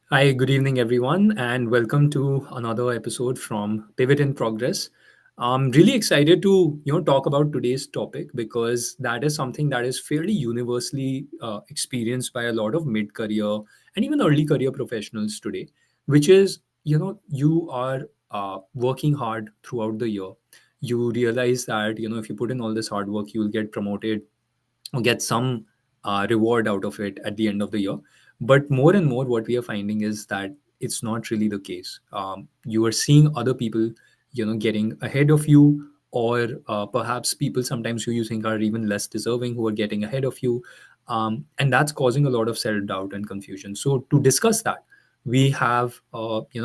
Hi, good evening, everyone, and welcome to another episode from Pivot in Progress. I'm really excited to talk about today's topic because that is something that is fairly universally experienced by a lot of mid-career and even early career professionals today, which is you are working hard throughout the year. You realize that if you put in all this hard work, you will get promoted or get some reward out of it at the end of the year. But more and more, what we are finding is that it's not really the case. You are seeing other people, getting ahead of you, or perhaps people sometimes who you think are even less deserving who are getting ahead of you, and that's causing a lot of self doubt and confusion. So to discuss that, we have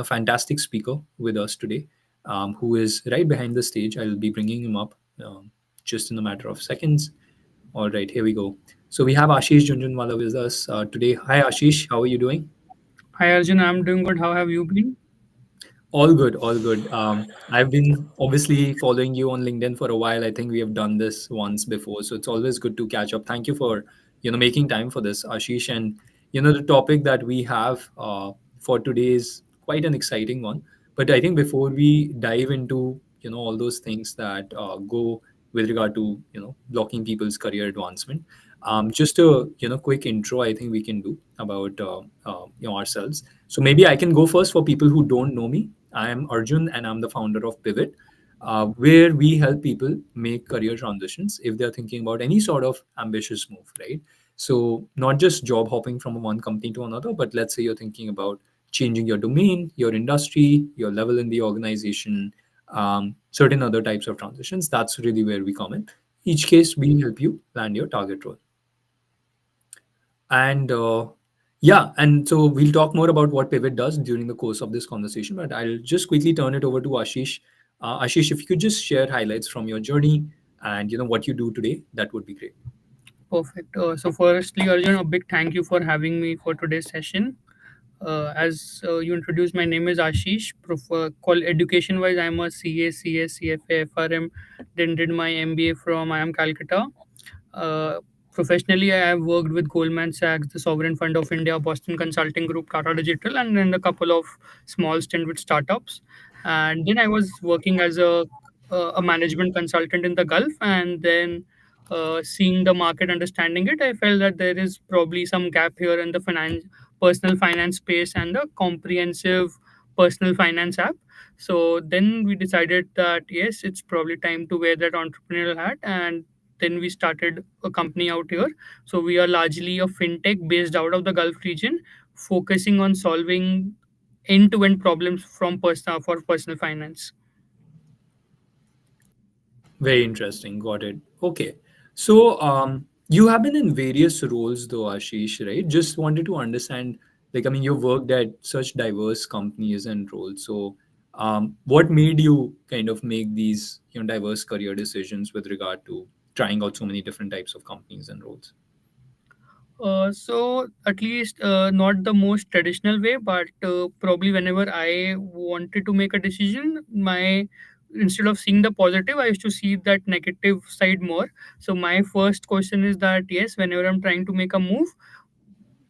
fantastic speaker with us today, who is right behind the stage. I'll be bringing him up just in a matter of seconds. All right, here we go. So we have Aashish Jhunjhunwala with us today. Hi, Ashish. How are you doing? Hi Arjun, I'm doing good. How have you been? All good, all good. I've been obviously following you on LinkedIn for a while. I think we have done this once before, so it's always good to catch up. Thank you for making time for this, Ashish. And the topic that we have for today is quite an exciting one. But I think before we dive into all those things that go with regard to blocking people's career advancement, just a quick intro I think we can do about ourselves. So maybe I can go first for people who don't know me. I am Arjun and I'm the founder of Pivot, where we help people make career transitions if they're thinking about any sort of ambitious move, right? So, not just job hopping from one company to another, but let's say you're thinking about changing your domain, your industry, your level in the organization, certain other types of transitions. That's really where we come in. Each case, we help you land your target role. And yeah, and so we'll talk more about what Pivot does during the course of this conversation, but I'll just quickly turn it over to Ashish. Ashish, if you could just share highlights from your journey and what you do today, that would be great. Perfect. Firstly, Arjun, a big thank you for having me for today's session. As you introduced, my name is Ashish. Call education wise, I'm a CA, CS, CFA, FRM. Then did my MBA from IIM Calcutta. Uh, Professionally, I have worked with Goldman Sachs, the Sovereign Fund of India, Boston Consulting Group, Tata Digital, and then a couple of small stint with startups. And then I was working as a management consultant in the Gulf, and then seeing the market, understanding it, I felt that there is probably some gap here in the personal finance space and the comprehensive personal finance app. So then we decided that yes, it's probably time to wear that entrepreneurial hat, and then we started a company out here. So we are largely a fintech based out of the Gulf region, focusing on solving end-to-end problems from personal finance. Very interesting. Got it. Okay. So you have been in various roles though, Ashish, right? Just wanted to understand, like, I mean, you've worked at such diverse companies and roles. So what made you kind of make these, diverse career decisions with regard to trying out so many different types of companies and roles? So at least not the most traditional way, but probably whenever I wanted to make a decision, my instead of seeing the positive, I used to see that negative side more. So my first question is that yes, whenever I'm trying to make a move,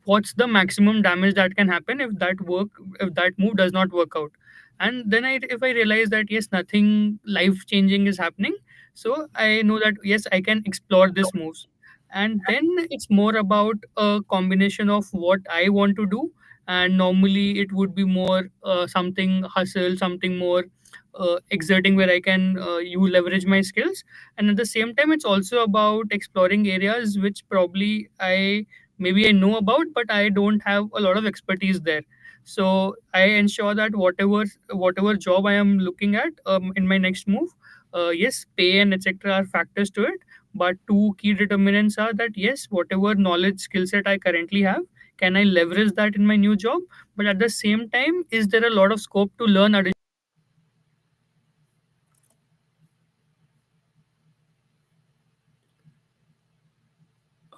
what's the maximum damage that can happen if that move does not work out? And then if I realize that yes, nothing life changing is happening, so I know that yes, I can explore this moves. And then it's more about a combination of what I want to do, and normally it would be more something hustle, something more exerting where I can you leverage my skills. And at the same time, it's also about exploring areas which probably I know about, but I don't have a lot of expertise there. So I ensure that whatever job I am looking at in my next move, yes, pay and etc. are factors to it. But two key determinants are that yes, whatever knowledge skill set I currently have, can I leverage that in my new job? But at the same time, is there a lot of scope to learn additional?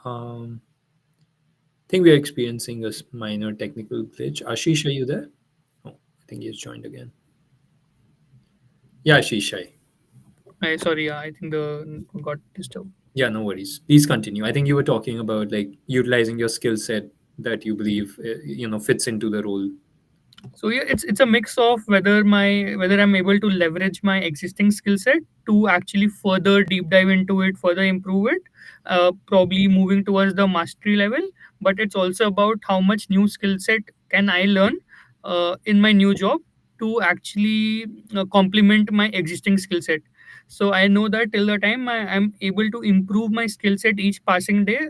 I think we are experiencing a minor technical glitch. Ashish, are you there? Oh, I think he's joined again. Yeah, Ashish, hi. Sorry, I think the got disturbed. Yeah, no worries. Please continue. I think you were talking about like utilizing your skill set that you believe fits into the role. So yeah, it's a mix of whether I'm able to leverage my existing skill set to actually further deep dive into it, further improve it, probably moving towards the mastery level. But it's also about how much new skill set can I learn in my new job to actually complement my existing skill set. So I know that till the time I'm able to improve my skill set each passing day,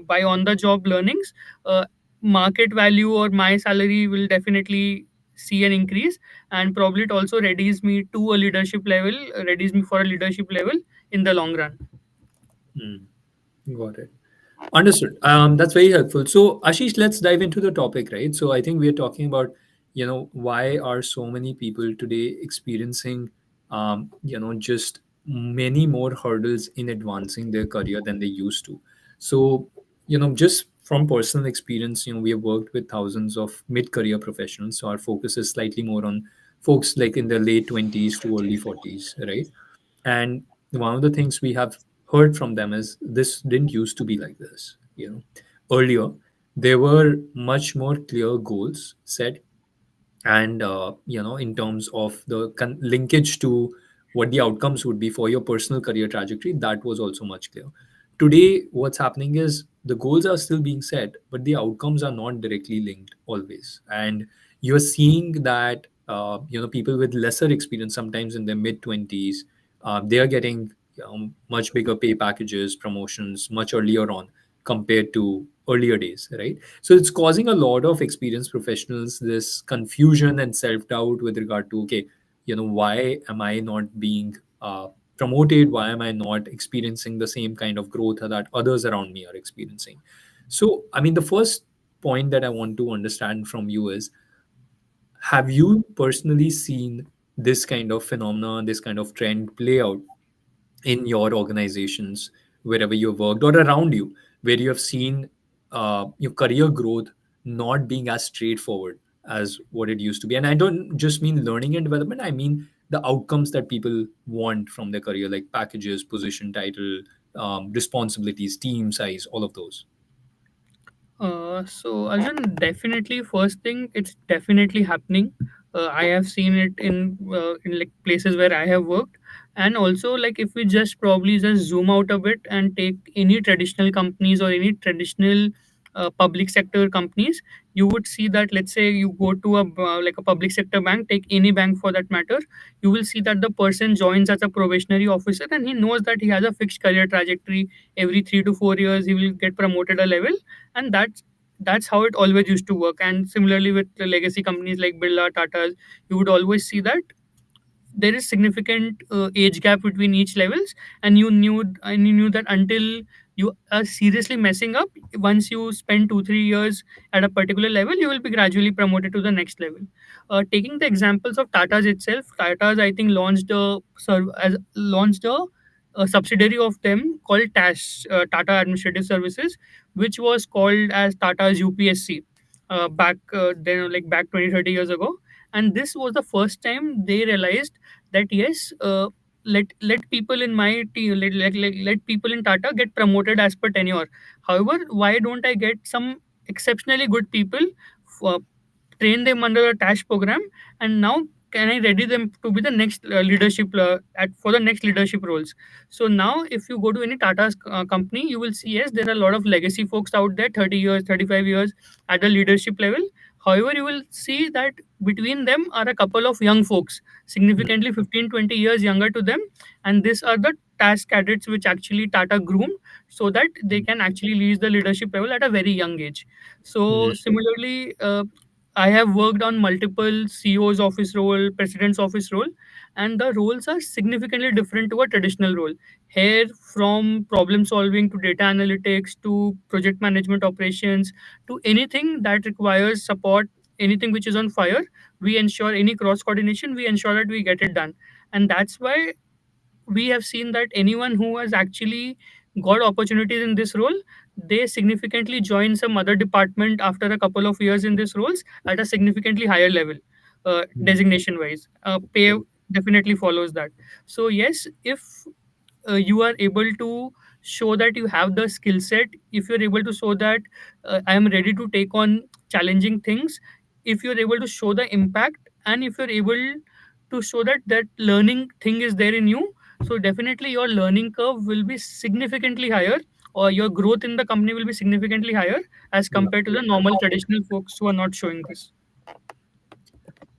by on the job learnings, uh, market value or my salary will definitely see an increase, and probably it also readies me to a leadership level, readies me for a leadership level in the long run. Hmm. Got it. Understood. That's very helpful. So, Ashish, let's dive into the topic, right? So, I think we are talking about, why are so many people today experiencing, just many more hurdles in advancing their career than they used to. So, just from personal experience, we have worked with thousands of mid-career professionals. So, our focus is slightly more on folks like in their late 20s to early 40s, right? And one of the things we have heard from them is this didn't used to be like this. Earlier there were much more clear goals set, and in terms of the linkage to what the outcomes would be for your personal career trajectory, that was also much clearer. Today what's happening is the goals are still being set, but the outcomes are not directly linked always, and you're seeing that people with lesser experience, sometimes in their mid 20s, they are getting much bigger pay packages, promotions much earlier on compared to earlier days, right? So it's causing a lot of experienced professionals this confusion and self doubt with regard to, okay, why am I not being promoted? Why am I not experiencing the same kind of growth that others around me are experiencing? So, I mean, the first point that I want to understand from you is, have you personally seen this kind of phenomenon, this kind of trend play out in your organizations, wherever you've worked or around you, where you have seen your career growth not being as straightforward as what it used to be? And I don't just mean learning and development, I mean the outcomes that people want from their career, like packages, position, title, responsibilities, team size, all of those. So Arjun, definitely first thing, it's definitely happening. I have seen it in like places where I have worked, and also like if we just probably just zoom out a bit and take any traditional companies or any traditional public sector companies, you would see that, let's say you go to a like a public sector bank, take any bank for that matter, you will see that the person joins as a probationary officer and he knows that he has a fixed career trajectory. Every 3 to 4 years he will get promoted a level, and that's how it always used to work. And similarly with the legacy companies like Birla, Tatas, you would always see that there is significant age gap between each levels, and you knew that until you are seriously messing up, once you spend 2 3 years at a particular level, you will be gradually promoted to the next level. Taking the examples of Tata's itself, Tata's I think launched a subsidiary of them called Tata Administrative Services, which was called as Tata's UPSC back then, like back 20 30 years ago. And this was the first time they realized that yes, let people in my team, let people in Tata get promoted as per tenure. However, why don't I get some exceptionally good people, uh, train them under a TASH program, and now can I ready them to be the next leadership at for the next leadership roles? So now, if you go to any Tata company, you will see yes, there are a lot of legacy folks out there, 30 years, 35 years at the leadership level. However, you will see that between them are a couple of young folks, significantly 15 20 years younger to them, and these are the task cadets which actually Tata groomed so that they can actually reach the leadership level at a very young age. So Mhm. similarly, I have worked on multiple CEO's office role, president's office role, and the roles are significantly different to a traditional role. Here, from problem solving to data analytics to project management operations to anything that requires support, anything which is on fire, we ensure any cross coordination, we ensure that we get it done. And that's why we have seen that anyone who has actually got opportunities in this role, they significantly join some other department after a couple of years in these roles at a significantly higher level, Mhm. designation wise. Pay Right. definitely follows that. So yes, if you are able to show that you have the skill set, if you're able to show that I am ready to take on challenging things, if you're able to show the impact, and if you're able to show that that learning thing is there in you, so definitely your learning curve will be significantly higher, or your growth in the company will be significantly higher as Yeah. compared to the normal traditional folks who are not showing this.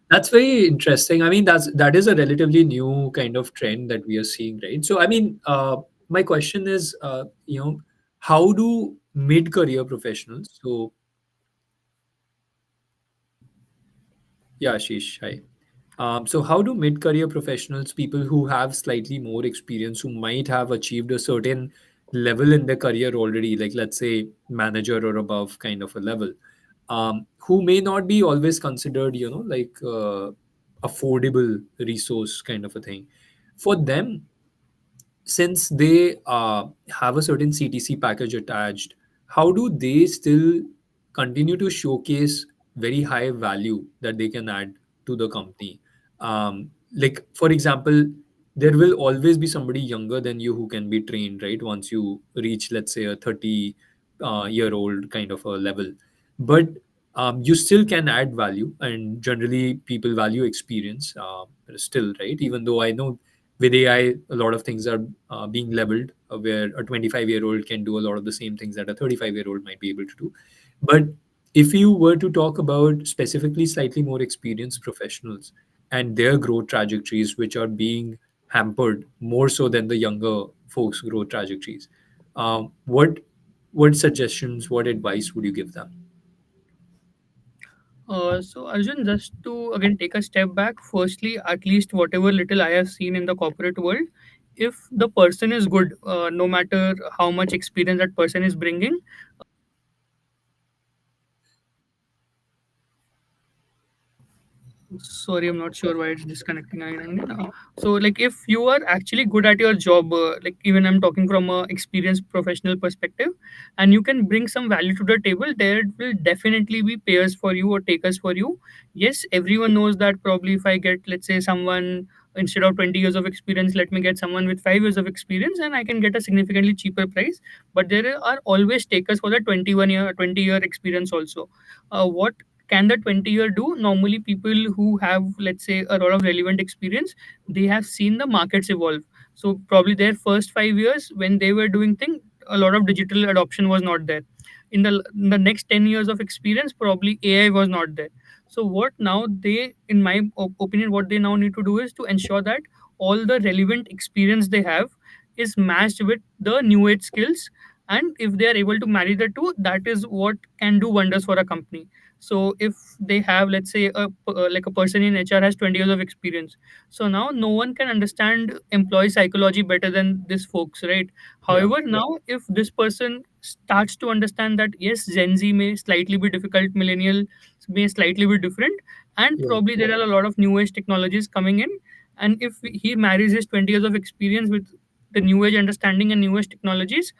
That's very interesting. I mean, that is a relatively new kind of trend that we are seeing, right? So, I mean, my question is, how do mid-career professionals? So, yeah, Ashish, hi. So, how do mid-career professionals, people who have slightly more experience, who might have achieved a certain level in their career already, like let's say manager or above kind of a level, who may not be always considered, like affordable resource kind of a thing, for them, since they have a certain CTC package attached, how do they still continue to showcase very high value that they can add to the company? Like, for example, there will always be somebody younger than you who can be trained, right? Once you reach, let's say, a 30 year old kind of a level. But you still can add value, and generally, people value experience still, right? Even though I know with AI, a lot of things are being leveled, where a 25-year-old can do a lot of the same things that a 35-year-old might be able to do. But if you were to talk about specifically slightly more experienced professionals and their growth trajectories, which are being hampered more so than the younger folks' growth trajectories, what suggestions, what advice would you give them? So Arjun, just to again take a step back, firstly, at least whatever little I have seen in the corporate world, if the person is good, no matter how much experience that person is bringing, sorry, I'm not sure why it's disconnecting again and again. So like if you are actually good at your job, like even I'm talking from a experienced professional perspective, and you can bring some value to the table, there will definitely be payers for you or takers for you. Yes, everyone knows that probably if I get, let's say, someone instead of 20 years of experience, let me get someone with 5 years of experience and I can get a significantly cheaper price. But there are always takers for the 20-year experience also. What can the 20-year do? Normally people who have, let's say, a lot of relevant experience, they have seen the markets evolve. So probably their first 5 years when they were doing thing, a lot of digital adoption was not there. In the next 10 years of experience, probably AI was not there. So what now they, in my opinion, what they now need to do is to ensure that all the relevant experience they have is matched with the new age skills. And if they are able to marry the two, that is what can do wonders for a company. So if they have, let's say, like a person in HR has 20 years of experience, so now no one can understand employee psychology better than this folks, right? Yeah, However, now if this person starts to understand that yes, Gen Z may slightly be difficult, millennial may slightly be different, and yeah, probably there are a lot of new age technologies coming in, and if he marries his 20 years of experience with the new age understanding and new age technologies,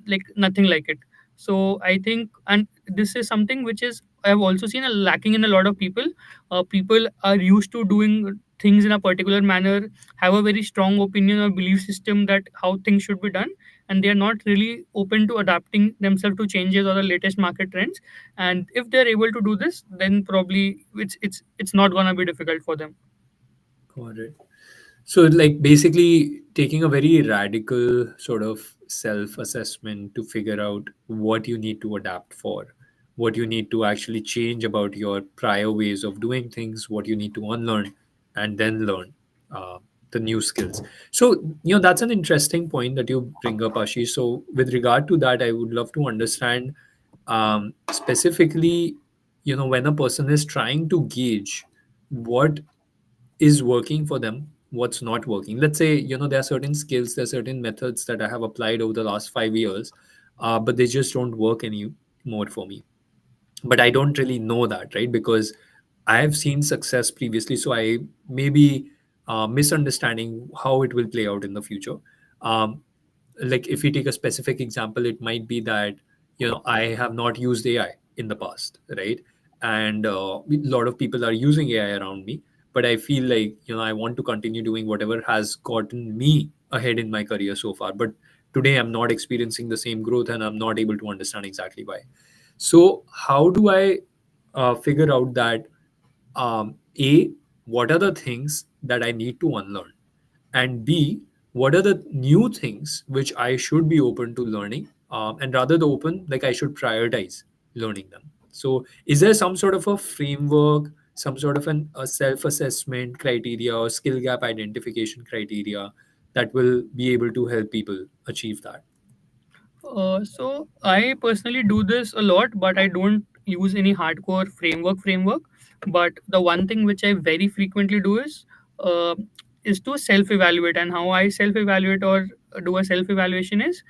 like nothing like it. So I think, and this is something which is I've also seen a lacking in a lot of people. People are used to doing things in a particular manner, have a very strong opinion or belief system that how things should be done, and they are not really open to adapting themselves to changes or the latest market trends. And if they're able to do this, then probably it's not gonna be difficult for them. got it. So, like, basically taking a very radical sort of self assessment to figure out what you need to adapt for, what you need to actually change about your prior ways of doing things, what you need to unlearn, and then learn uh, the new skills. So, that's an interesting point that you bring up, Ashish. So, with regard to that, I would love to understand specifically, when a person is trying to gauge what is working for them, what's not working. Let's say, there are certain skills, there are certain methods that I have applied over the last 5 years, but they just don't work anymore for me. But I don't really know that, right? Because I have seen success previously, so I may be misunderstanding how it will play out in the future. um, like, if we take a specific example, it might be that I have not used AI in the past, right? And a lot of people are using AI around me, but I feel like I want to continue doing whatever has gotten me ahead in my career so far. But today I'm not experiencing the same growth, and I'm not able to understand exactly why. So how do I figure out that A, what are the things that I need to unlearn? And B, what are the new things which I should be open to learning? And rather the open, like I should prioritize learning them. So, is there some sort of a framework, some sort of a self assessment criteria or skill gap identification criteria that will be able to help people achieve that? So I personally do this a lot, but I don't use any hardcore framework. But the one thing which I very frequently do uh, is to self-evaluate, and how I self-evaluate or do a self-evaluation is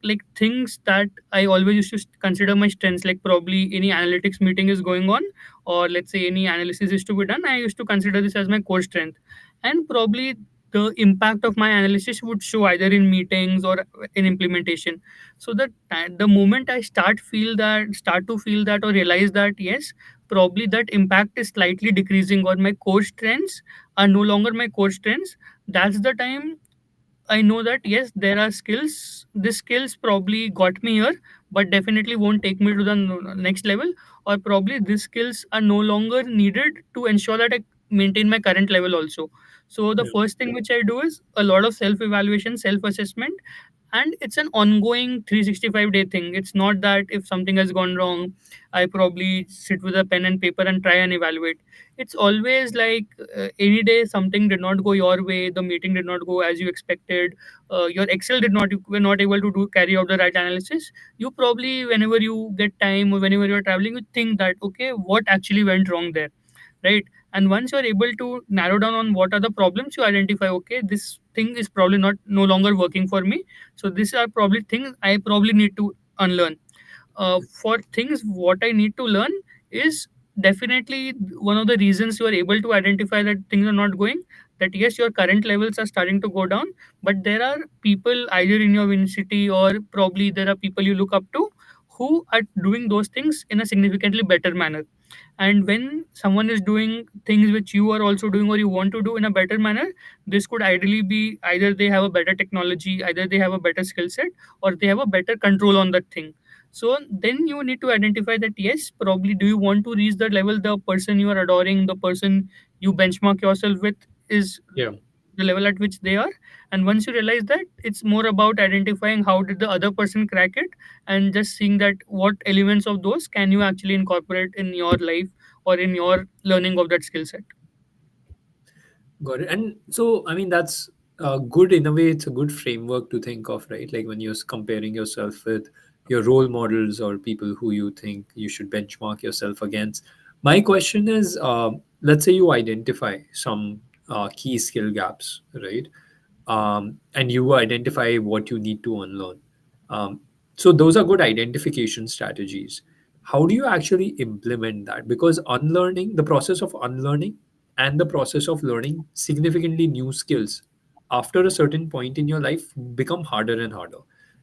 like things that I always used to consider my strengths. Like probably any analytics meeting is going on, or let's say any analysis is to be done. I used to consider this as my core strength, and probably the impact of my analysis would show either in meetings or in implementation. So the moment I start to feel that or realize that yes, probably that impact is slightly decreasing or my core strengths are no longer my core strengths, that's the time I know that yes, there are skills. These skills probably got me here, but definitely won't take me to the next level. Or probably these skills are no longer needed to ensure that I maintain my current level also. So the Yeah. first thing which I do is a lot of self evaluation, self assessment, and it's an ongoing 365-day thing. It's not that if something has gone wrong, I probably sit with a pen and paper and try and evaluate. It's always like any day something did not go your way, the meeting did not go as you expected, your excel did not, you were not able to do carry out the right analysis. You probably, whenever you get time or whenever you're traveling, you think that okay, what actually went wrong there, right? And once you're able to narrow down on what are the problems, you identify okay, this thing is probably not no longer working for me, so these are probably things I probably need to unlearn. For things what I need to learn is definitely one of the reasons you are able to identify that things are not going, that yes, your current levels are starting to go down, but there are people either in your university or probably there are people you look up to who are doing those things in a significantly better manner. And when someone is doing things which you are also doing or you want to do in a better manner, this could ideally be either they have a better technology, either they have a better skill set, or they have a better control on that thing. So then you need to identify that yes, probably do you want to reach the level the person you are adoring, the person you benchmark yourself with is Yeah. the level at which they are. And once you realize that, it's more about identifying how did the other person crack it, and just seeing that what elements of those can you actually incorporate in your life or in your learning of that skill set. Got it. And so, I mean, that's good in a way. It's a good framework to think of, right? Like when you're comparing yourself with your role models or people who you think you should benchmark yourself against. My question is, let's say you identify some key skill gaps, right? And you identify what you need to unlearn. Um, so those are good identification strategies. How do you actually implement that? Because unlearning, the process of unlearning and the process of learning significantly new skills after a certain point in your life become harder and harder,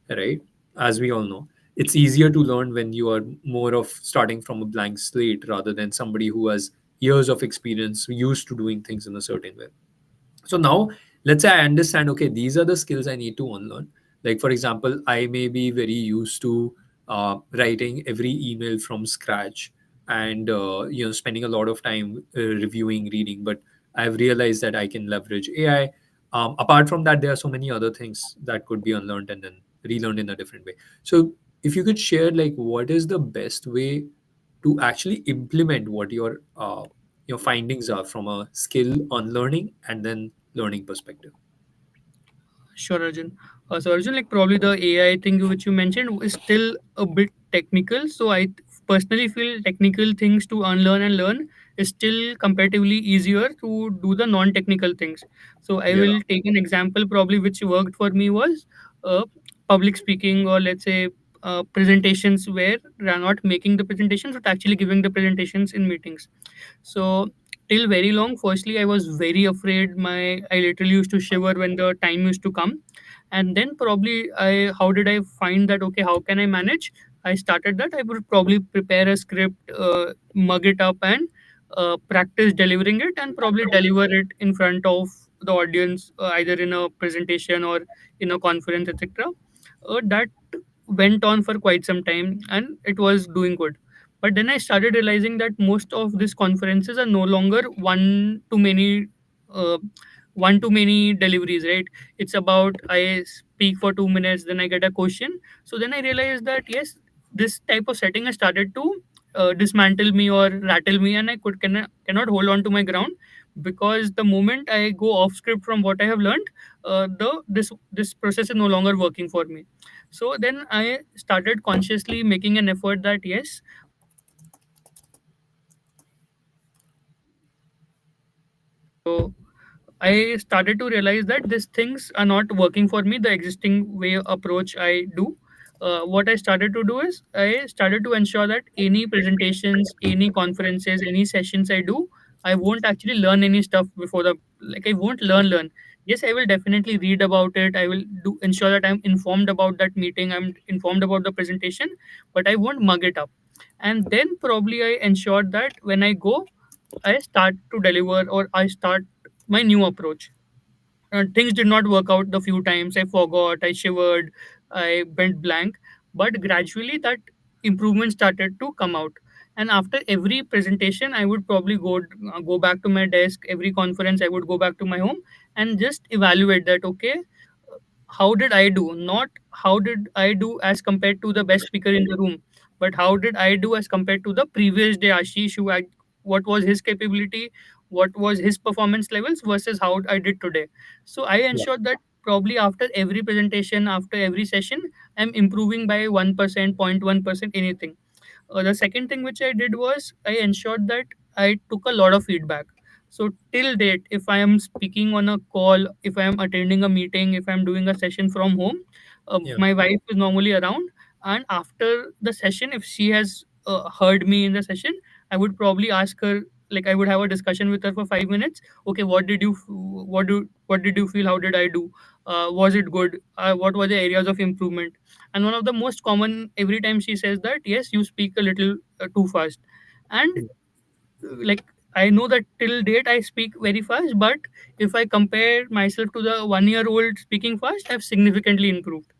right? As we all know, it's easier to learn when you are more of starting from a blank slate rather than somebody who has years of experience used to doing things in a certain way. So now, let's say I understand, okay, these are the skills I need to unlearn. Like, for example, I may be very used to writing every email from scratch and, spending a lot of time reviewing, reading, but I've realized that I can leverage AI. Apart from that, there are so many other things that could be unlearned and then relearned in a different way. So if you could share, like, what is the best way to actually implement what your findings are from a skill on learning and then learning perspective. Sure, Arjun. So, Arjun, like probably the AI thing which you mentioned is still a bit technical. So, personally feel technical things to unlearn and learn is still comparatively easier to do the non-technical things. So, I Yeah. will take an example probably which worked for me was uh, public speaking, or let's say presentations where we are not making the presentations but actually giving the presentations in meetings. So till very long, firstly, I was very afraid. I literally used to shiver when the time used to come. And then probably I how did I find that okay, how can I manage? I started that I would probably prepare a script, mug it up, and practice delivering it, and probably deliver it in front of the audience, either in a presentation or in a conference, etc. That went on for quite some time, and it was doing good. But then I started realizing that most of these conferences are no longer uh, one to many deliveries, right? It's about I speak for 2 minutes, then I get a question. So then I realized that yes, this type of setting has started to dismantle me or rattle me, and I cannot hold on to my ground, because the moment I go off script from what I have learned, the this process is no longer working for me. So then I started consciously making an effort that yes, so I started to realize that these things are not working for me, the existing way approach I do. What I started to do is I started to ensure that any presentations, any conferences, any sessions I do, I won't actually learn any stuff before the like I won't learn. Yes, I will definitely read about it. I will do ensure that I'm informed about that meeting. I'm informed about the presentation, but I won't mug it up. And then probably I ensured that when I go, I start to deliver, or I start my new approach. Things did not work out the few times. I forgot, I shivered, I went blank. But gradually that improvement started to come out. And after every presentation, I would probably go back to my desk. Every conference, I would go back to my home and just evaluate that. Okay, how did I do? Not how did I do as compared to the best speaker in the room, but how did I do as compared to the previous day Ashish, what was his capability, what was his performance levels versus how I did today. So I Yeah. ensured that probably after every presentation, after every session, I'm improving by 1%, 0.1%, anything. The second thing which I did was I ensured that I took a lot of feedback. So till date, if I am speaking on a call, if I am attending a meeting, if I am doing a session from home, Yeah. my wife is normally around, and after the session, if she has heard me in the session, I would probably ask her. Like I would have a discussion with her for 5 minutes. Okay, what did you feel? How did I do? Was it good? What were the areas of improvement? And one of the most common every time she says that yes, you speak a little too fast. And like I know that till date I speak very fast, but if I compare myself to the 1 year old speaking fast, I've significantly improved.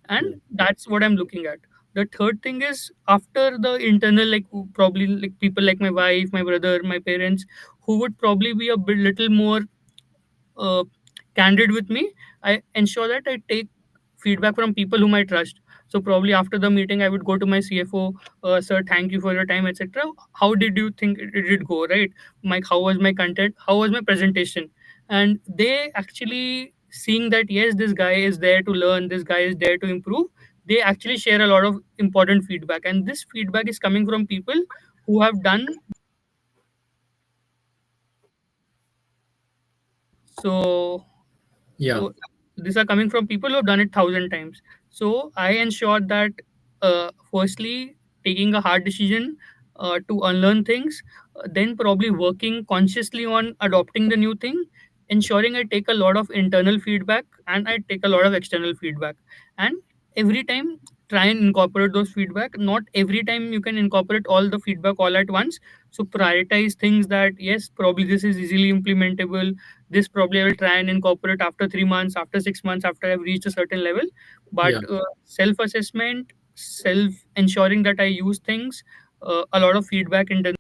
And Yeah. that's what I'm looking at. The third thing is after the internal, like probably like people like my wife, my brother, my parents, who would probably be a bit little more uh, candid with me, I ensure that I take feedback from people whom I trust. So probably after the meeting, I would go to my CFO, sir, thank you for your time, etc. How did you think it did go, right? Mike, how was my content? How was my presentation? And they actually seeing that yes, this guy is there to learn, this guy is there to improve. They actually share a lot of important feedback, and this feedback is coming from people who have done so. Yeah. So these are coming from people who have done it 1,000 times. So I ensured that firstly taking a hard decision to unlearn things, then probably working consciously on adopting the new thing, ensuring I take a lot of internal feedback and I take a lot of external feedback, and every time try and incorporate those feedback. Not every time you can incorporate all the feedback all at once. So prioritize things that yes, probably this is easily implementable, this probably I will try and incorporate after 3 months, after 6 months, after I've reached a certain level. But Yeah. self assessment, self ensuring that I use things, a lot of feedback internally,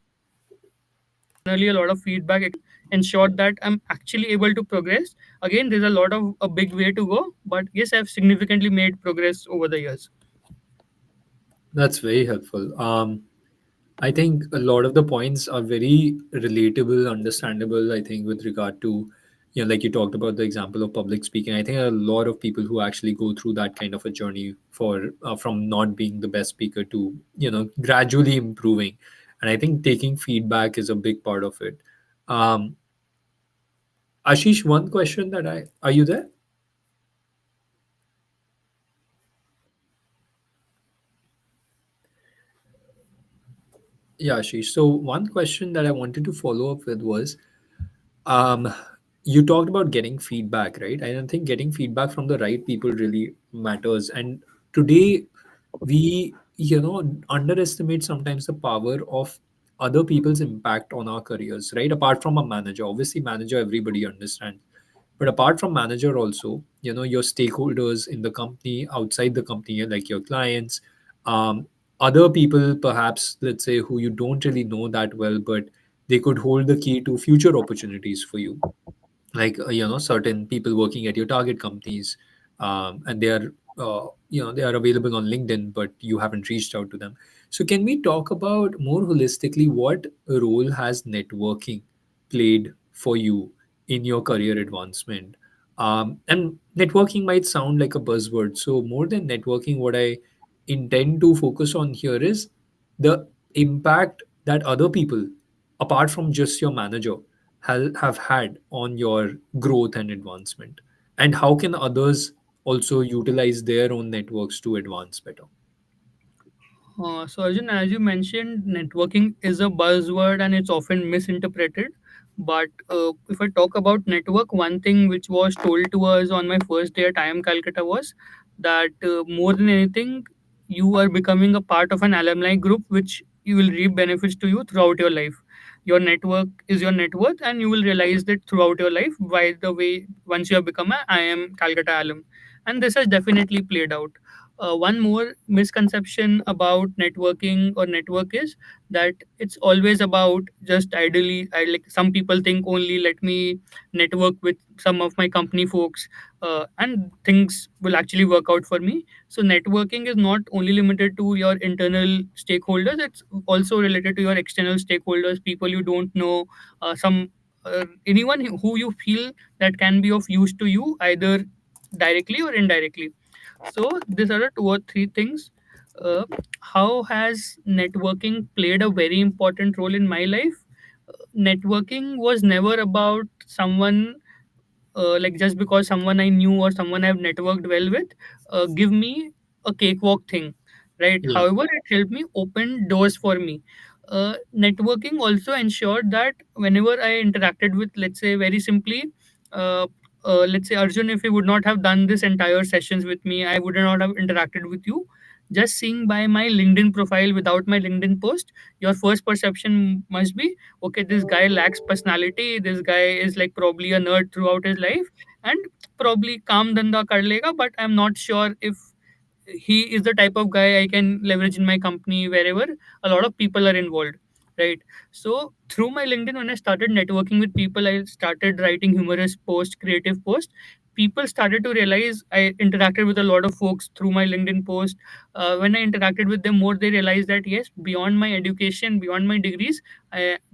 a lot of feedback, ensure that I'm actually able to progress. Again, there's a lot of a big way to go, but yes, I've significantly made progress over the years. That's very helpful. I think a lot of the points are very relatable, understandable. I think with regard to, like you talked about the example of public speaking. I think a lot of people who actually go through that kind of a journey for from not being the best speaker to gradually improving, and I think taking feedback is a big part of it. Um, Ashish, one question that I are you there? Yeah, Ashish. So one question that I wanted to follow up with was, Um, you talked about getting feedback, right? I don't think getting feedback from the right people really matters. And today, we, underestimate sometimes the power of other people's impact on our careers, right? Apart from a manager, obviously, manager, everybody understands. But apart from manager, also, your stakeholders in the company, outside the company, like your clients, other people, perhaps, let's say, who you don't really know that well, but they could hold the key to future opportunities for you, like certain people working at your target companies, and they are they are available on LinkedIn, but you haven't reached out to them. So can we talk about more holistically what role has networking played for you in your career advancement? And networking might sound like a buzzword, so more than networking, what I intend to focus on here is the impact that other people, apart from just your manager, have had on your growth and advancement, and how can others also utilize their own networks to advance better. So Arjun, as you mentioned, networking is a buzzword and it's often misinterpreted. But if I talk about network, one thing which was told to us on my first day at IIM Calcutta was that more than anything, you are becoming a part of an alumni group which you will reap benefits to you throughout your life. Your network is your net worth, and you will realize that throughout your life. By the way, once you have become a IIM Calcutta alum, and this has definitely played out. One more misconception about networking or network is that it's always about just ideally. I like some people think only let me network with some of my company folks, and things will actually work out for me. So networking is not only limited to your internal stakeholders; it's also related to your external stakeholders, people you don't know, some anyone who you feel that can be of use to you either directly or indirectly. So these are the two or three things. Uh, how has networking played a very important role in my life? Networking was never about someone like just because someone I knew or someone I've networked well with give me a cakewalk thing, right? Yeah. However, it helped me open doors for me. Networking also ensured that whenever I interacted with, let's say, very simply, uh, let's say Arjun, if you would not have done this entire sessions with me, I would not have interacted with you. Just seeing by my LinkedIn profile without my LinkedIn post, your first perception must be okay, this guy lacks personality, this guy is like probably a nerd throughout his life, and probably kaam dhanda kar lega, but I'm not sure if he is the type of guy I can leverage in my company wherever a lot of people are involved, right? So through my LinkedIn, when I started networking with people, I started writing humorous posts, creative posts. People started to realize I interacted with a lot of folks through my LinkedIn post. When I interacted with them more, they realized that yes, beyond my education, beyond my degrees,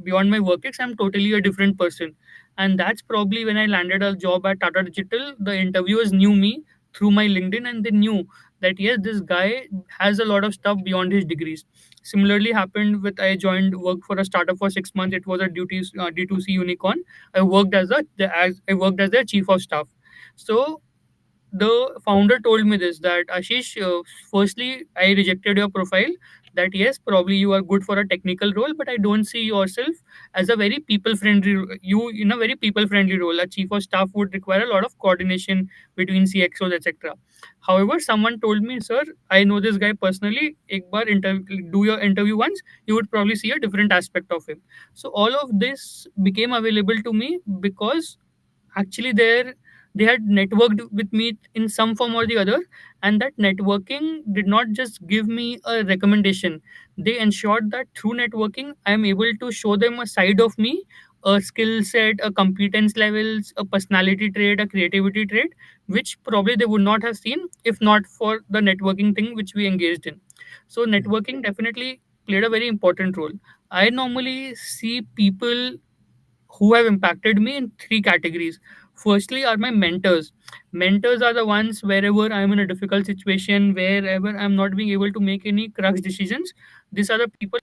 beyond my work ex, I'm totally a different person. And that's probably when I landed a job at Tata Digital. The interviewers knew me through my LinkedIn, and they knew that yes, this guy has a lot of stuff beyond his degrees. Similarly happened with I joined work for a startup for 6 months. It was a D2C unicorn. I worked as their chief of staff. So the founder told me this, that Ashish, firstly I rejected your profile, that yes, probably you are good for a technical role, but I don't see yourself as a very people friendly, you in a very people friendly role. A chief of staff would require a lot of coordination between CXOs, etc. However, someone told me, sir, I know this guy personally, ek bar do your interview once, you would probably see a different aspect of him. So all of this became available to me because actually they had networked with me in some form or the other, and that networking did not just give me a recommendation. They ensured that through networking I am able to show them a side of me, a skill set, a competence levels, a personality trait, a creativity trait, which probably they would not have seen if not for the networking thing which we engaged in. So networking definitely played a very important role. I normally see people who have impacted me in three categories. Firstly, are my mentors. Mentors are the ones wherever I'm in a difficult situation, wherever I'm not being able to make any crux decisions. These are the people.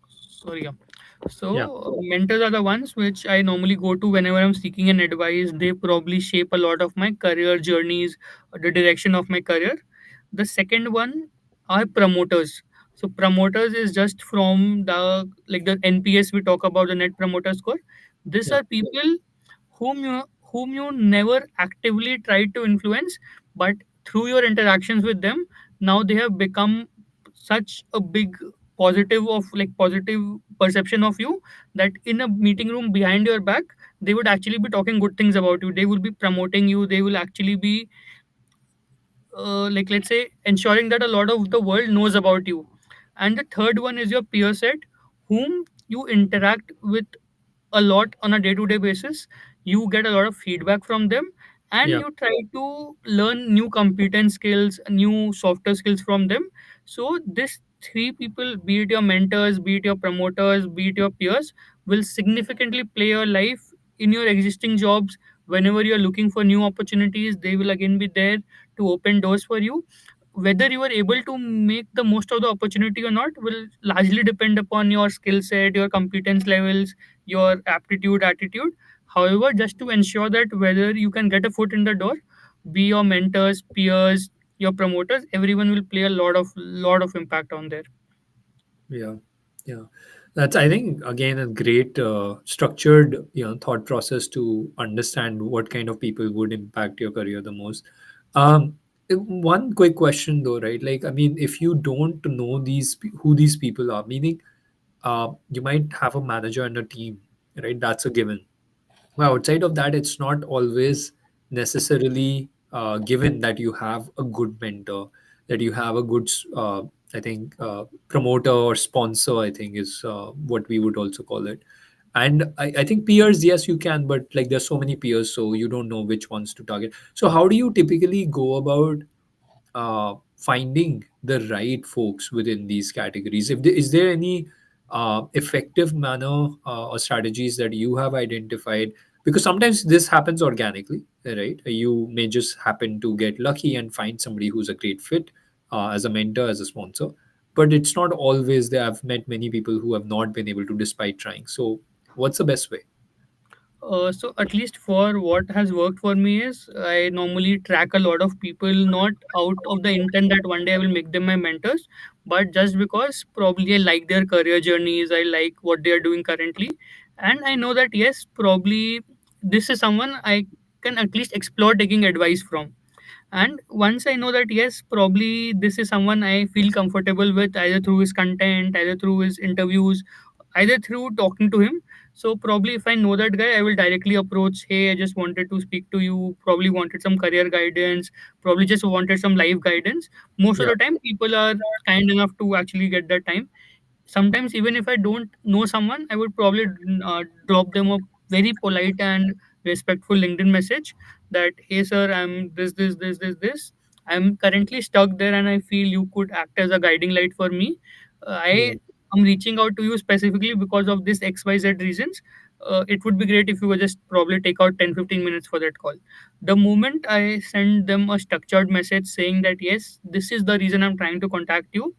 Sorry. Yeah. Yeah. So, mentors are the ones which I normally go to whenever I'm seeking an advice. They probably shape a lot of my career journeys, the direction of my career. The second one are promoters. So promoters is just from the like the NPS we talk about, the net promoter score. These Yeah. are people whom you never actively tried to influence, but through your interactions with them, now they have become such a big positive of like positive perception of you, that in a meeting room behind your back they would actually be talking good things about you, they will be promoting you, they will actually be like let's say ensuring that a lot of the world knows about you. And the third one is your peer set, whom you interact with a lot on a day to day basis. You get a lot of feedback from them, and Yeah. you try to learn new competence skills, new softer skills from them. So this three people, be it your mentors, be it your promoters, be it your peers, will significantly play your life in your existing jobs. Whenever you're looking for new opportunities, they will again be there to open doors for you. Whether you are able to make the most of the opportunity or not will largely depend upon your skill set, your competence levels, your aptitude, attitude. However, just to ensure that whether you can get a foot in the door, be your mentors, peers, your promoters, everyone will play a lot of impact on there. Yeah, yeah. That's, I think, again, a great structured, thought process to understand what kind of people would impact your career the most. Um, One quick question though, right? Like, I mean, if you don't know who these people are, meaning, you might have a manager and a team, right? That's a given. Well, outside of that, it's not always necessarily given that you have a good mentor, that you have a good, I think, promoter or sponsor, I think is what we would also call it. And I think peers, yes, you can, but like there's so many peers, so you don't know which ones to target. So, how do you typically go about finding the right folks within these categories? Is there any effective manner or strategies that you have identified? Because sometimes this happens organically, right? You may just happen to get lucky and find somebody who's a great fit as a mentor, as a sponsor. But it's not always there. I've met many people who have not been able to despite trying. So, what's the best way? So at least for what has worked for me is I normally track a lot of people, not out of the intent that one day I will make them my mentors, but just because probably I like their career journeys, I like what they are doing currently, and I know that yes, probably this is someone I can at least explore taking advice from. And once I know that yes, probably this is someone I feel comfortable with, either through his content, either through his interviews, either through talking to him. So probably if I know that guy, I will directly approach, hey, I just wanted to speak to you, probably wanted some career guidance, probably just wanted some life guidance. Most of Yeah, the time people are kind enough to actually get that time. Sometimes even if I don't know someone, I would probably drop them a very polite and respectful LinkedIn message that hey sir, I'm this, I'm currently stuck there and I feel you could act as a guiding light for me. I yeah, am reaching out to you specifically because of this XYZ reasons. It would be great if you would just probably take out 10-15 minutes for that call. The moment I send them a structured message saying that yes, this is the reason I'm trying to contact you,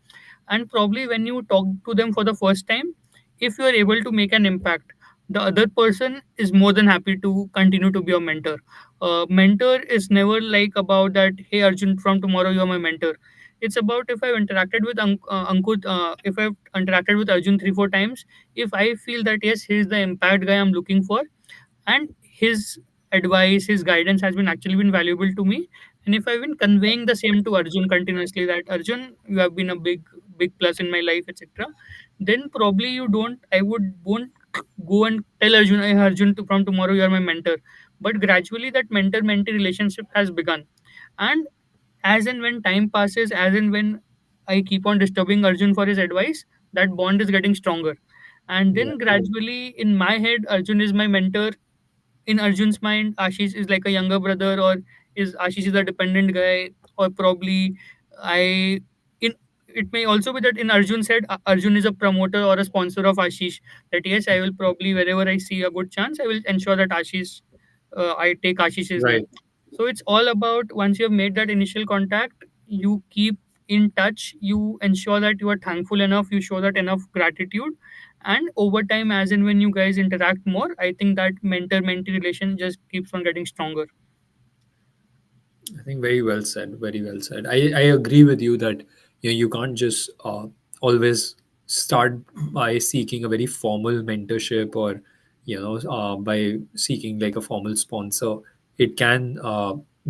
and probably when you talk to them for the first time, if you are able to make an impact, the other person is more than happy to continue to be your mentor. Mentor is never like about that, hey Arjun, from tomorrow you're my mentor. It's about if I've interacted with Ankur, if I've interacted with Arjun 3-4 times, if I feel that yes, he's the impact guy I'm looking for, and his advice, his guidance has been actually been valuable to me, and if I've been conveying the same to Arjun continuously, that Arjun, you have been a big plus in my life, etc., then probably you don't I would won't go and tell Arjun, hey Arjun, from tomorrow you are my mentor. But gradually that mentor mentee relationship has begun, and as and when time passes, as and when I keep on disturbing Arjun for his advice, that bond is getting stronger. And yeah. then gradually in my head, Arjun is my mentor. In Arjun's mind, Ashish is like a younger brother, or is Ashish is a dependent guy, or probably I in it may also be that in Arjun's head, Arjun is a promoter or a sponsor of Ashish. That yes, I will probably wherever I see a good chance, I will ensure that I take Ashish's Right. name. So it's all about once you have made that initial contact, you keep in touch, you ensure that you are thankful enough, you show that enough gratitude, and over time, as and when you guys interact more, I think that mentor-mentee relation just keeps on getting stronger. I think very well said. Very well said. I agree with you that you can't just always start by seeking a very formal mentorship or by seeking like a formal sponsor. It can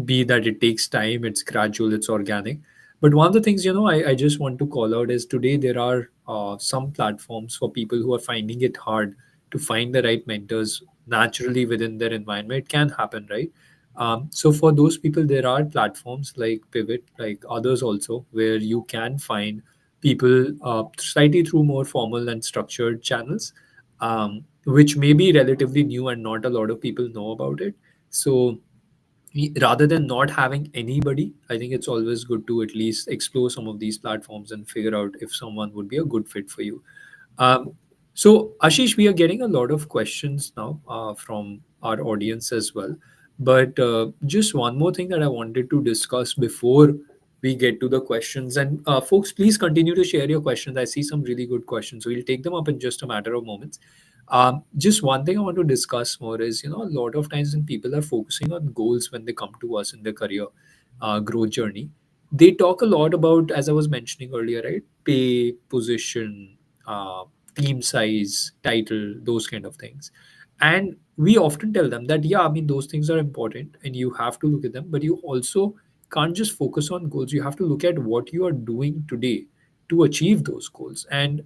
be that it takes time. It's gradual. It's organic. But one of the things, I just want to call out is today there are some platforms for people who are finding it hard to find the right mentors naturally within their environment. It can happen, right? So for those people, there are platforms like Pivot, like others also, where you can find people slightly through more formal and structured channels, which may be relatively new and not a lot of people know about it. So rather than not having anybody, I think it's always good to at least explore some of these platforms and figure out if someone would be a good fit for you. Um, so Ashish, we are getting a lot of questions now from our audience as well, but just one more thing that I wanted to discuss before we get to the questions. And folks, please continue to share your questions. I see some really good questions, so we'll take them up in just a matter of moments. Just one thing I want to discuss more is, a lot of times when people are focusing on goals when they come to us in their career growth journey, they talk a lot about, as I was mentioning earlier, right? Pay, position, team size, title, those kind of things. And we often tell them that, yeah, I mean, those things are important and you have to look at them, but you also can't just focus on goals. You have to look at what you are doing today to achieve those goals. And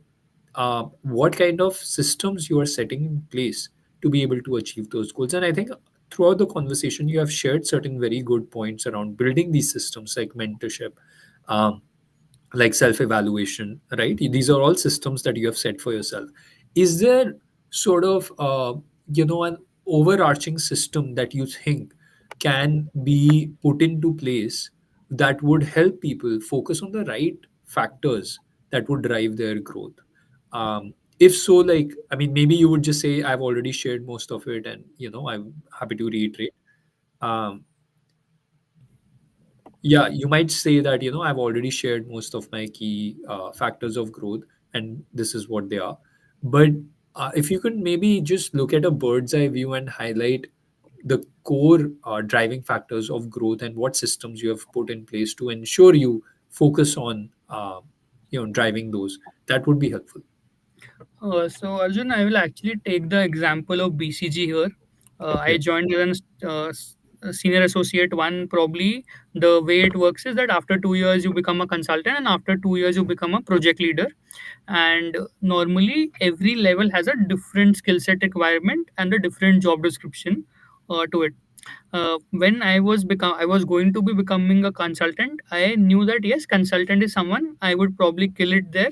what kind of systems you are setting in place to be able to achieve those goals. And I think throughout the conversation, you have shared certain very good points around building these systems like mentorship, um, like self evaluation, right? These are all systems that you have set for yourself. Is there sort of, an overarching system that you think can be put into place that would help people focus on the right factors that would drive their growth? If so, like, I mean, maybe you would just say, I've already shared most of it, and, I'm happy to reiterate. Um, yeah, you might say that, I've already shared most of my key factors of growth, and this is what they are. But if you could maybe just look at a bird's eye view and highlight the core driving factors of growth and what systems you have put in place to ensure you focus on, driving those, that would be helpful. So Arjun, I will actually take the example of BCG here. I Okay. joined as a senior associate one. Probably the way it works is that after 2 years you become a consultant, and after 2 years you become a project leader. And normally every level has a different skill set requirement and a different job description to it. When I was going to be becoming a consultant, I knew that yes, consultant is someone I would probably kill it there.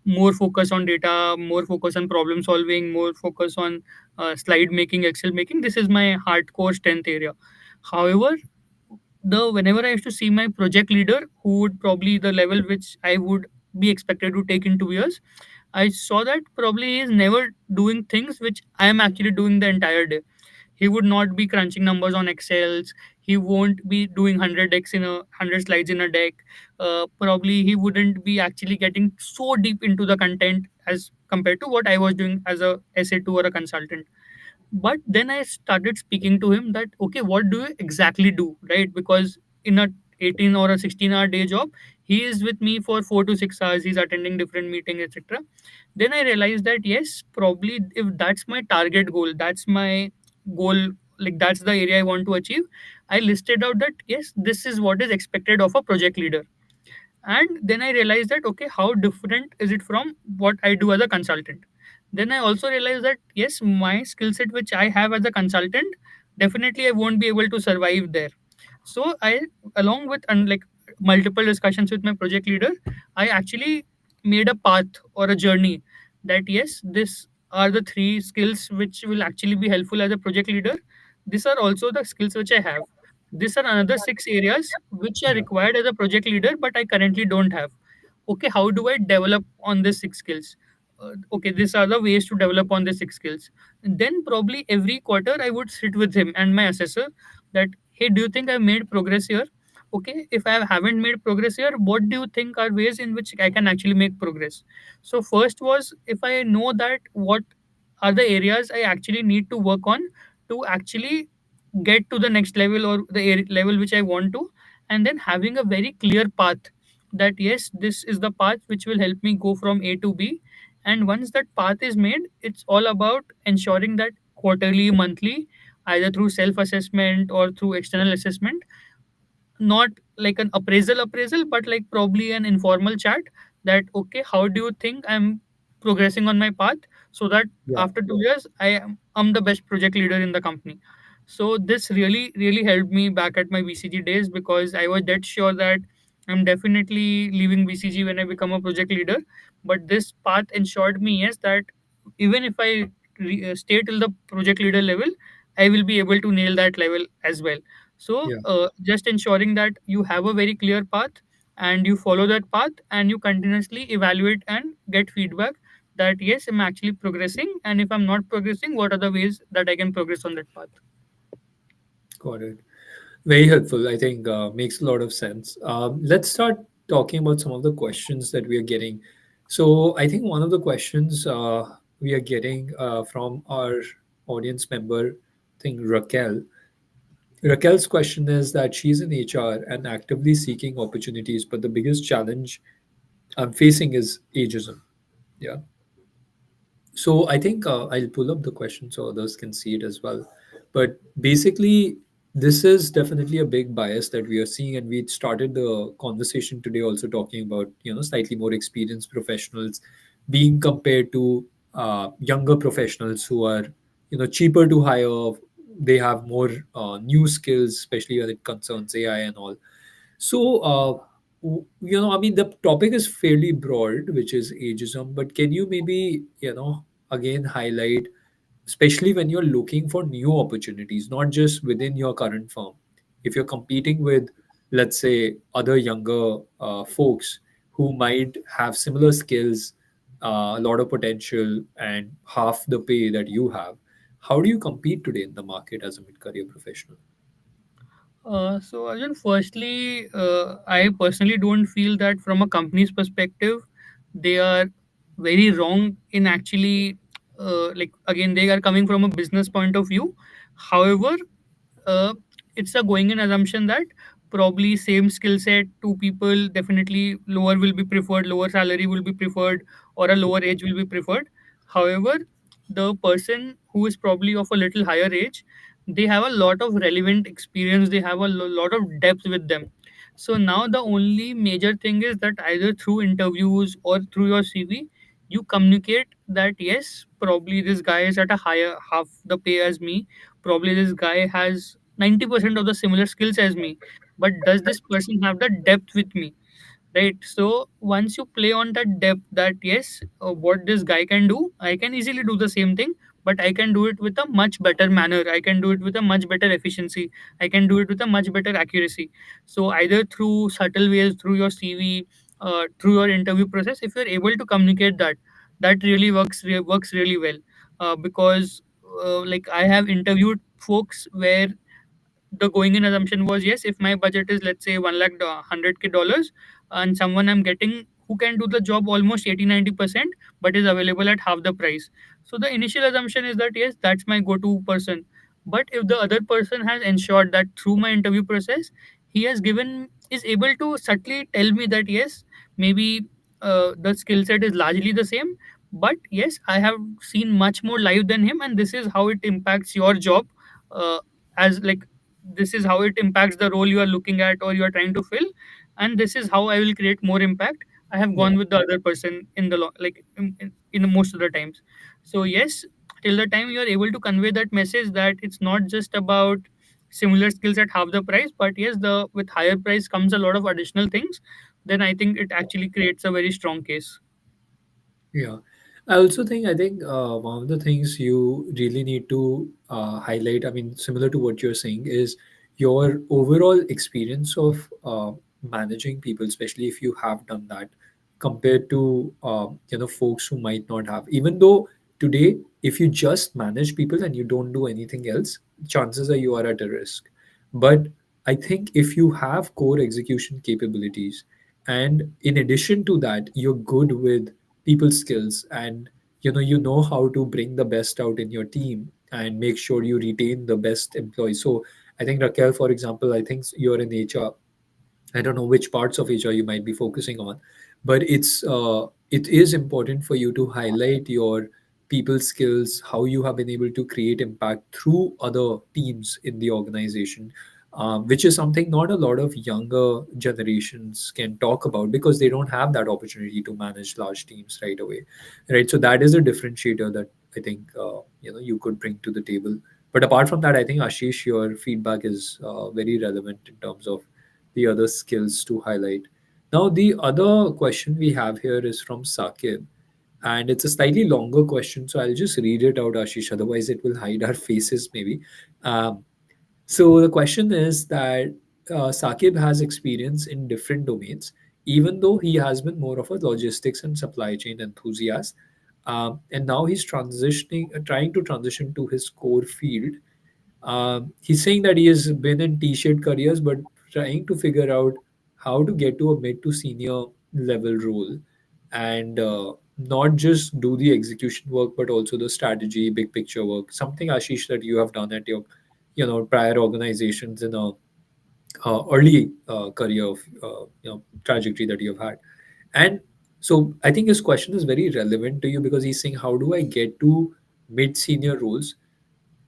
More focus on data, more focus on problem solving, more focus on slide making, Excel making. This is my hardcore strength area. However, the whenever I used to see my project leader, who would probably the level which I would be expected to take in 2 years, I saw that probably he is never doing things which I am actually doing the entire day. He would not be crunching numbers on Excels. He won't be doing 100x in a 100 slides in a deck. Probably he wouldn't be actually getting so deep into the content as compared to what I was doing as a SA2 or a consultant. But then I started speaking to him that okay, what do you exactly do, right? Because in a 18 or a 16-hour day job, he is with me for 4 to 6 hours. He's attending different meetings, etc. Then I realized that yes, probably if that's my target goal, that's my goal, like that's the area I want to achieve, I listed out that yes, this is what is expected of a project leader. And then I realized that okay, how different is it from what I do as a consultant. Then I also realized that yes, my skill set which I have as a consultant, definitely I won't be able to survive there. So I, along with like multiple discussions with my project leader, I actually made a path or a journey that yes, this are the three skills which will actually be helpful as a project leader. These are also the skills which I have. These are another six areas which are Yeah. required as a project leader, but I currently don't have. Okay, how do I develop on these six skills? Okay, these are the ways to develop on these six skills. And then probably every quarter I would sit with him and my assessor that, hey, do you think I've made progress here? Okay, if I haven't made progress here, what do you think are ways in which I can actually make progress? So first was if I know that what are the areas I actually need to work on to actually get to the next level or the level which I want to, and then having a very clear path that yes, this is the path which will help me go from A to B. And once that path is made, it's all about ensuring that quarterly, monthly, either through self assessment or through external assessment, not like an appraisal, but like probably an informal chat, that okay, how do you think I'm progressing on my path, so that Yeah, after 2 years I'm the best project leader in the company. So this really helped me back at my BCG days, because I was dead sure that I'm definitely leaving BCG when I become a project leader. But this path ensured me, yes, that even if I stay till the project leader level, I will be able to nail that level as well. So, yeah. just ensuring that you have a very clear path and you follow that path and you continuously evaluate and get feedback that yes, I'm actually progressing, and if I'm not progressing, what are the ways that I can progress on that path. Got it. Very helpful. I think makes a lot of sense. Let's start talking about some of the questions that we are getting. So I think one of the questions we are getting from our audience member, I think Raquel. Raquel's question is that she's in HR and actively seeking opportunities, but the biggest challenge I'm facing is ageism. Yeah. So I think I'll pull up the question so others can see it as well. But basically, this is definitely a big bias that we are seeing, and we started the conversation today also talking about slightly more experienced professionals being compared to younger professionals who are cheaper to hire. They have more new skills, especially when it concerns AI and all. So, I mean, the topic is fairly broad, which is ageism, but can you maybe, again highlight, especially when you're looking for new opportunities, not just within your current firm, if you're competing with, let's say, other younger folks who might have similar skills, a lot of potential, and half the pay that you have, how do you compete today in the market as a mid-career professional? So Arjun, firstly, I personally don't feel that from a company's perspective, they are very wrong in actually, like again, they are coming from a business point of view. However, uh, it's a going in assumption that probably same skill set, two people, definitely lower will be preferred, lower salary will be preferred, or a lower age will be preferred. However, the person who is probably of a little higher age, they have a lot of relevant experience, they have a lot of depth with them. So now the only major thing is that either through interviews or through your CV, you communicate that yes, probably this guy is at a higher half the pay as me, probably this guy has 90% of the similar skills as me, but does this person have the depth with me? Right. So once you play on that depth, that yes, what this guy can do, I can easily do the same thing, but I can do it with a much better manner, I can do it with a much better efficiency, I can do it with a much better accuracy. So either through subtle ways, through your CV, through your interview process, if you're able to communicate that, that really works really well. Because like I have interviewed folks where the going in assumption was yes, if my budget is let's say 1 lakh 100K dollars, and someone I'm getting who can do the job almost 80-90% but is available at half the price, so the initial assumption is that yes, that's my go-to person. But if the other person has ensured that through my interview process, he has given is able to subtly tell me that yes, maybe the skill set is largely the same, but yes, I have seen much more live than him, and this is how it impacts your job, uh, as like this is how it impacts the role you are looking at or you are trying to fill, and this is how I will create more impact. I have Yeah. gone with the other person in the like in the most of the times. So yes, till the time you are able to convey that message that it's not just about similar skills at half the price, but yes, the with higher price comes a lot of additional things, then I think it actually creates a very strong case. Yeah. I think one of the things you really need to highlight, I mean, similar to what you're saying, is your overall experience of managing people, especially if you have done that, compared to folks who might not have. Even though today, if you just manage people and you don't do anything else, chances are you are at a risk. But I think if you have core execution capabilities, and in addition to that, you're good with people skills, and you know how to bring the best out in your team and make sure you retain the best employees. So I think, Raquel, for example, I think you're in HR. I don't know which parts of HR you might be focusing on, but it is important for you to highlight your people skills, how you have been able to create impact through other teams in the organization. which is something not a lot of younger generations can talk about because they don't have that opportunity to manage large teams right away, right? So that is a differentiator that I think you could bring to the table. But apart from that, I think Ashish, your feedback is very relevant in terms of the other skills to highlight. Now, the other question we have here is from Sakib, and it's a slightly longer question, so I'll just read it out, Ashish. Otherwise, it will hide our faces, maybe. Um, so the question is that Sakib has experience in different domains, even though he has been more of a logistics and supply chain enthusiast. And now he's transitioning, trying to transition to his core field. He's saying that he has been in T-shirt careers, but trying to figure out how to get to a mid to senior level role and not just do the execution work, but also the strategy, big picture work. Something, Ashish, that you have done at your prior organizations in a early career of trajectory that you've had. And so I think his question is very relevant to you because he's saying, how do I get to mid senior roles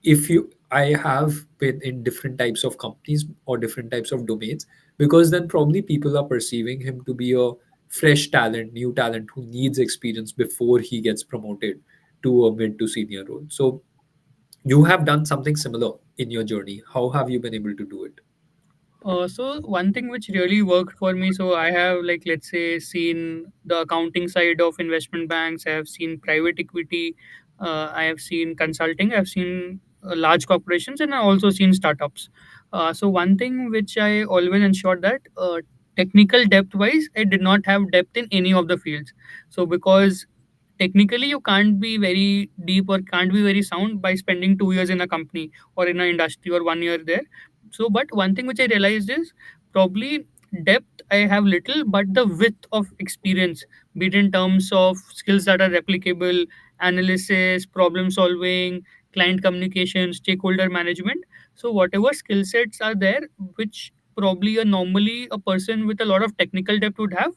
if you I have been in different types of companies or different types of domains? Because then probably people are perceiving him to be a fresh talent, new talent who needs experience before he gets promoted to a mid to senior role. So you have done something similar in your journey. How have you been able to do it? So one thing which really worked for me, so I have, like, let's say, seen the accounting side of investment banks. I have seen private equity. I have seen consulting. I have seen large corporations, and I also seen startups. So one thing which I always ensured that technical depth wise, I did not have depth in any of the fields. So because technically you can't be very deep or can't be very sound by spending 2 years in a company or in an industry or 1 year there. So but one thing which I realized is probably depth I have little, but the width of experience, be it in terms of skills that are replicable, analysis, problem solving, client communication, stakeholder management. So whatever skill sets are there, which probably a normally a person with a lot of technical depth would have,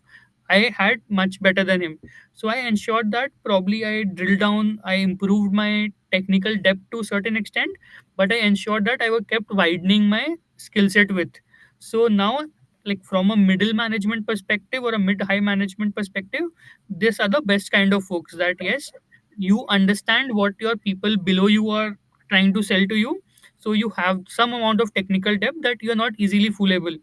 I had much better than him. So I ensured that probably I drilled down, I improved my technical depth to a certain extent, but I ensured that I was kept widening my skill set with. So now, like from a middle management perspective or a mid high management perspective, these are the best kind of folks that yes, you understand what your people below you are trying to sell to you. So you have some amount of technical depth that you are not easily foolable,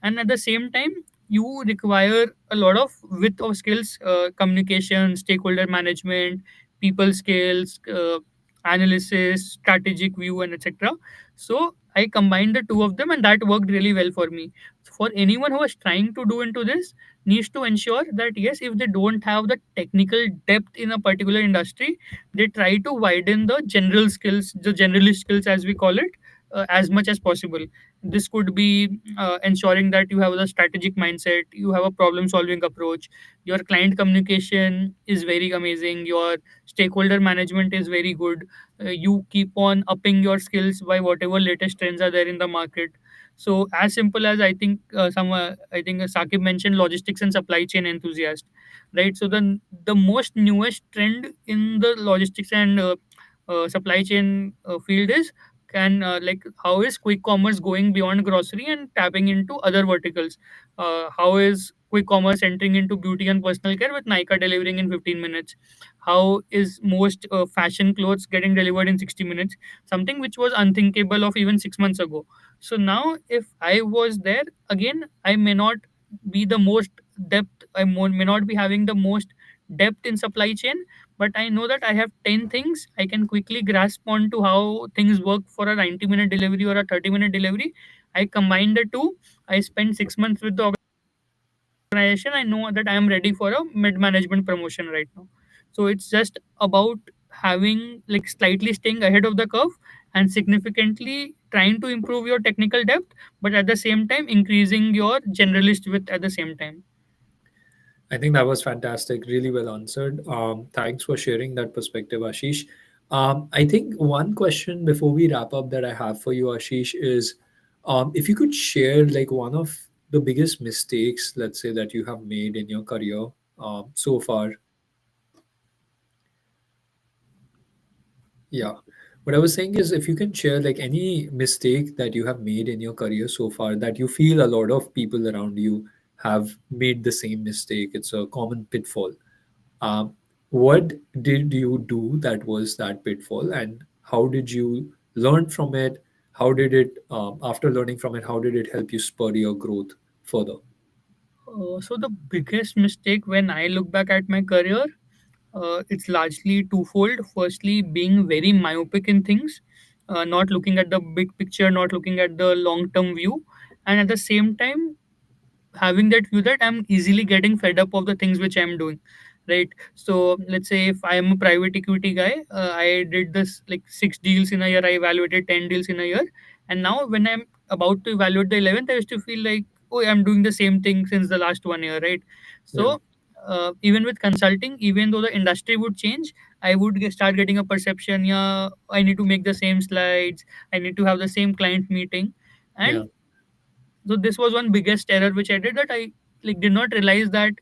and at the same time you require a lot of width of skills, communication, stakeholder management, people skills, analysis, strategic view, and etc. So I combined the two of them, and that worked really well for me. So for anyone who is trying to do into this, needs to ensure that yes, if they don't have the technical depth in a particular industry, they try to widen the general skills, the generalist skills as we call it, as much as possible. This could be ensuring that you have a strategic mindset, you have a problem solving approach, your client communication is very amazing, your stakeholder management is very good, you keep on upping your skills by whatever latest trends are there in the market. So as simple as I think Sakib mentioned logistics and supply chain enthusiast, right? So the most newest trend in the logistics and supply chain field is can like how is quick commerce going beyond grocery and tapping into other verticals. How is quick commerce entering into beauty and personal care with Nika delivering in 15 minutes? How is most fashion clothes getting delivered in 60 minutes? Something which was unthinkable of even 6 months ago. So now if I was there again, I may not be the most depth, may not be having the most depth in supply chain, but I know that I have 10 things I can quickly grasp on to how things work for a 90-minute delivery or a 30-minute delivery. I combine the two. I spend 6 months with the organization. I know that I am ready for a mid management promotion right now. So it's just about having, like, slightly staying ahead of the curve and significantly trying to improve your technical depth, but at the same time increasing your generalist width at the same time. I think that was fantastic. Really well answered. Thanks for sharing that perspective, Ashish. I think one question before we wrap up that I have for you, Ashish, is if you could share like one of the biggest mistakes, let's say, that you have made in your career so far. Yeah. What I was saying is, if you can share like any mistake that you have made in your career so far that you feel a lot of people around you have made the same mistake, it's a common pitfall. Um, what did you do that was that pitfall, and how did you learn from it? How did it, after learning from it, how did it help you spur your growth further? So the biggest mistake when I look back at my career, it's largely twofold. Firstly, being very myopic in things, not looking at the big picture, not looking at the long term view, and at the same time having that view that I'm easily getting fed up of the things which I'm doing. Right. So let's say if I am a private equity guy, I did this like 6 deals in a year, I evaluated 10 deals in a year. And now when I'm about to evaluate the 11th, I used to feel like, oh, I'm doing the same thing since the last 1 year. Right. Yeah. So even with consulting, even though the industry would change, I would start getting a perception, yeah, I need to make the same slides, I need to have the same client meeting. Yeah. And so this was one biggest error which I did, that I like did not realize that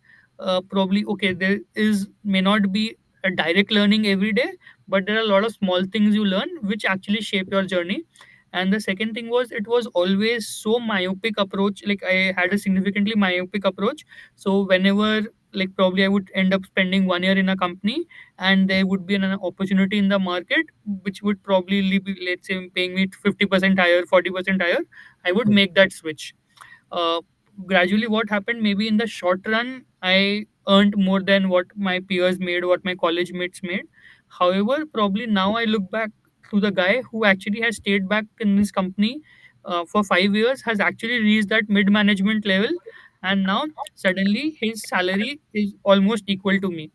probably okay, there is may not be a direct learning every day, but there are a lot of small things you learn which actually shape your journey. And the second thing was, it was always so myopic approach, like I had a significantly myopic approach. So whenever, like probably I would end up spending 1 year in a company, and there would be an opportunity in the market which would probably be, let's say, paying me 50% higher, 40% higher, I would make that switch. uh, Gradually what happened, maybe in the short run I earned more than what my peers made, what my college mates made. However, probably now I look back to the guy who actually has stayed back in his company for 5 years, has actually reached that mid management level, and now suddenly his salary is almost equal to me.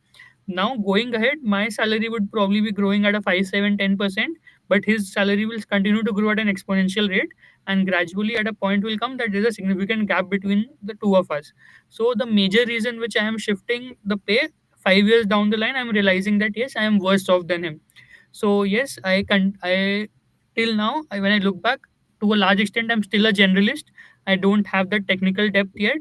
Now going ahead, my salary would probably be growing at a 5, 7, 10%, but his salary will continue to grow at an exponential rate, and gradually at a point will come that there's a significant gap between the two of us. So the major reason which I am shifting the pay, 5 years down the line, I'm realizing that yes, I am worse off than him. So yes, I till now, when I look back, to a large extent I'm still a generalist. I don't have the technical depth yet,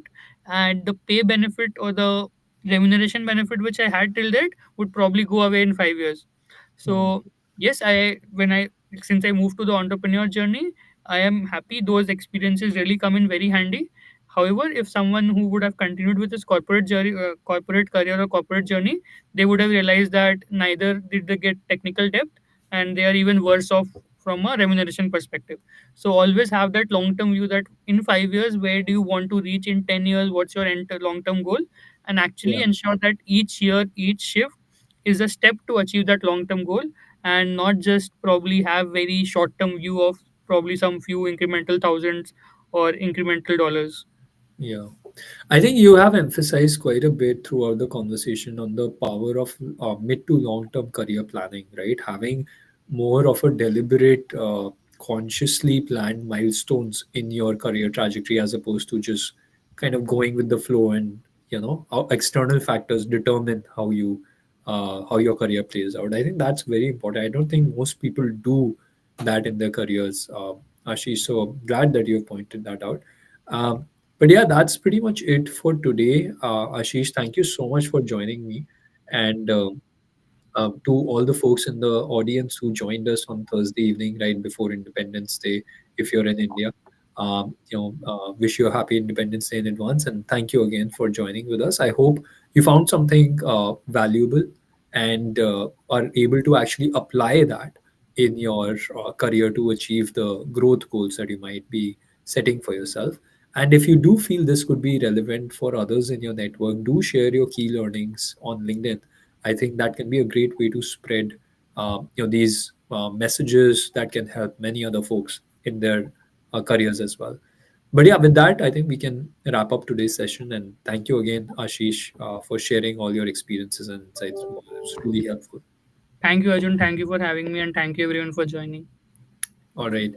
and the pay benefit or the remuneration benefit which I had till date would probably go away in 5 years. Mm. So yes, I when I since I moved to the entrepreneur journey, I am happy those experiences really come in very handy. However, if someone who would have continued with his corporate journey, corporate career or corporate journey, they would have realized that neither did they get technical depth, and they are even worse off from a remuneration perspective. So always have that long term view, that in 5 years, where do you want to reach in 10 years? What's your long term goal? And actually Yeah. ensure that each year, each shift is a step to achieve that long term goal, and not just probably have very short term view of probably some few incremental thousands or incremental dollars. Yeah. I think you have emphasized quite a bit throughout the conversation on the power of mid to long term career planning, right? Having more of a deliberate, consciously planned milestones in your career trajectory as opposed to just kind of going with the flow, and how external factors determine how your career plays out. I think that's very important. I don't think most people do that in their careers, Ashish. So glad that you pointed that out. Um, but yeah, that's pretty much it for today. Ashish, thank you so much for joining me. And to all the folks in the audience who joined us on Thursday evening, right before Independence Day, if you're in India, wish you a happy Independence Day in advance. And thank you again for joining with us. I hope you found something valuable and are able to actually apply that in your career to achieve the growth goals that you might be setting for yourself. And if you do feel this could be relevant for others in your network, do share your key learnings on LinkedIn. I think that can be a great way to spread, these messages that can help many other folks in their careers as well. But yeah, with that, I think we can wrap up today's session. And thank you again, Ashish, for sharing all your experiences and insights. It was really helpful. Thank you, Arjun. Thank you for having me, and thank you everyone for joining. All right.